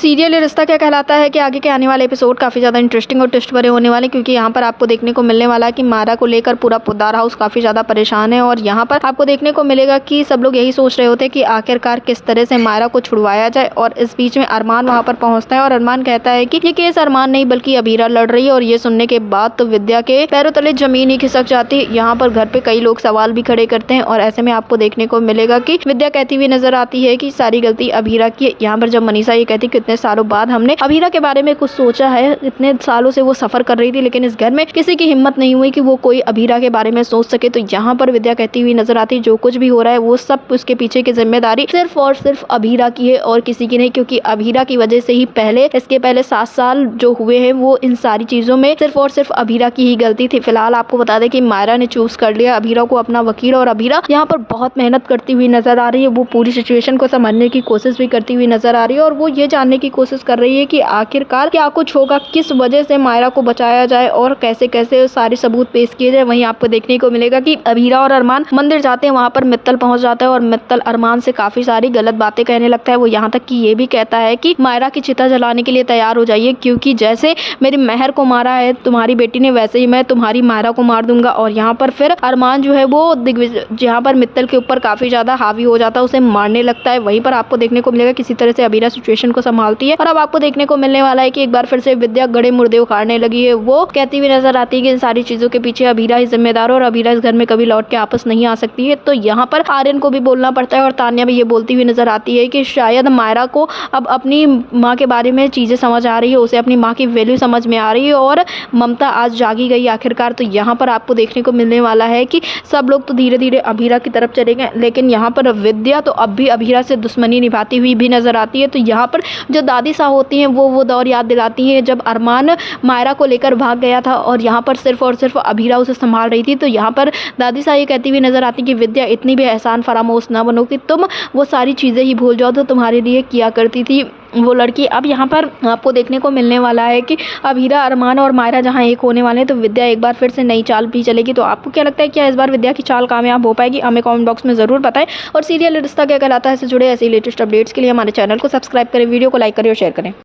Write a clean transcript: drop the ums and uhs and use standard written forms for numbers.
Serial रिश्ता क्या कहलाता है कि आगे के आने वाले एपिसोड काफ़ी ज़्यादा इंटरेस्टिंग और ट्विस्ट भरे होने वाले, क्योंकि यहाँ पर आपको देखने को मिलने वाला है कि मायरा को लेकर पूरा पोद्दार हाउस काफ़ी ज़्यादा परेशान है। और यहाँ पर आपको देखने को मिलेगा कि सब लोग यही सोच रहे होते हैं कि आखिरकार किस तरह से मायरा को छुड़वाया जाए। और इस बीच में अरमान वहाँ पर पहुँचता है और अरमान कहता है कि ये केस अरमान नहीं बल्कि अबीरा लड़ रही है। और ये सुनने के बाद तो विद्या के पैरों तले जमीन ही खिसक जाती है। यहाँ पर घर पे कई लोग सवाल भी खड़े करते हैं और ऐसे में आपको देखने को मिलेगा कि विद्या कहती हुई नजर आती है कि सारी गलती अबीरा की है। यहाँ पर जब मनीषा ये कहती कितने सालों बाद हमने अबीरा के बारे में कुछ सोचा है, इतने सालों से वो सफर कर रही थी लेकिन इस घर में किसी की हिम्मत नहीं हुई कि वो कोई अबीरा के बारे में सोच सके। तो यहाँ पर विद्या कहती हुई नजर आती है जो कुछ भी हो रहा है वो सब उसके पीछे की जिम्मेदारी सिर्फ और सिर्फ अबीरा की है और किसी की नहीं, क्योंकि अबीरा की वजह से ही इसके पहले 7 साल जो हुए हैं वो इन सारी चीजों में सिर्फ और सिर्फ अबीरा की ही गलती थी। फिलहाल आपको बता दें कि मायरा ने चूज कर लिया अबीरा को अपना वकील और अबीरा यहाँ पर बहुत मेहनत करती हुई नजर आ रही है। वो पूरी सिचुएशन को समझने की कोशिश भी करती हुई नजर आ रही है और वो ये जानने की कोशिश कर रही है कि आखिरकार क्या कुछ होगा, किस वजह से मायरा को बचाया जाए और कैसे कैसे सारे सबूत पेश किए जाए। वहीं आपको देखने को मिलेगा कि अबीरा और अरमान मंदिर जाते हैं, वहां पर मित्तल पहुंच जाता है और मित्तल अरमान से काफी सारी गलत बातें कहने लगता है। वो यहाँ तक कि ये भी कहता है कि मायरा की चिता जलाने के लिए तैयार हो जाइए, क्योंकि जैसे मेरी मेहर को मारा है तुम्हारी बेटी ने वैसे ही मैं तुम्हारी मायरा को मार दूंगा। और यहाँ पर फिर अरमान जो है वो दिग्विजय यहाँ पर मित्तल के ऊपर काफी ज्यादा हावी हो जाता है, उसे मारने लगता है। वहीं पर आपको देखने को मिलेगा किसी तरह से अबीरा सिचुएशन को संभालती है और अब आपको देखने को मिलने वाला है कि एक बार फिर से विद्या गड़े मुर्दे उखाड़ने लगी है। वो कहती हुई नजर आती है कि इन सारी चीजों के पीछे अबीरा ही जिम्मेदार है और अबीरा इस घर में कभी लौट के वापस नहीं आ सकती है। तो यहाँ पर आर्यन को भी बोलना पड़ता है और तान्या भी ये बोलती हुई नजर आती है कि शायद मायरा को अब अपनी माँ के बारे में चीजें समझ आ रही है, उसे अपनी माँ की वैल्यू समझ में आ रही है और ममता आज जागी गई आखिरकार। तो यहाँ पर आपको देखने को मिलने वाला है कि सब लोग तो धीरे धीरे अबीरा की तरफ चले गए, लेकिन यहाँ पर विद्या तो अब भी अबीरा से दुश्मनी निभाती हुई भी नजर आती है। तो यहाँ पर जो दादी साहब होती हैं वो दौर याद दिलाती हैं जब अरमान मायरा को लेकर भाग गया था और यहाँ पर सिर्फ और सिर्फ अबीरा उसे संभाल रही थी। तो यहाँ पर दादी साहब ये कहती हुई नजर आती कि विद्या इतनी भी एहसान फरामोश ना बनो कि तुम वो सारी चीज़ें ही भूल जाओ तो तुम्हारे लिए किया करती थी वो लड़की। अब यहाँ पर आपको देखने को मिलने वाला है कि अबीरा अरमान और मायरा जहाँ एक होने वाले हैं तो विद्या एक बार फिर से नई चाल भी चलेगी। तो आपको क्या लगता है क्या इस बार विद्या की चाल कामयाब हो पाएगी? हमें कमेंट बॉक्स में ज़रूर बताएं और सीरियल रिश्ता क्या कहलाता है से जुड़े ऐसे लेटेस्ट अपडेट्स के लिए हमारे चैनल को सब्सक्राइब करें, वीडियो को लाइक करें और शेयर करें।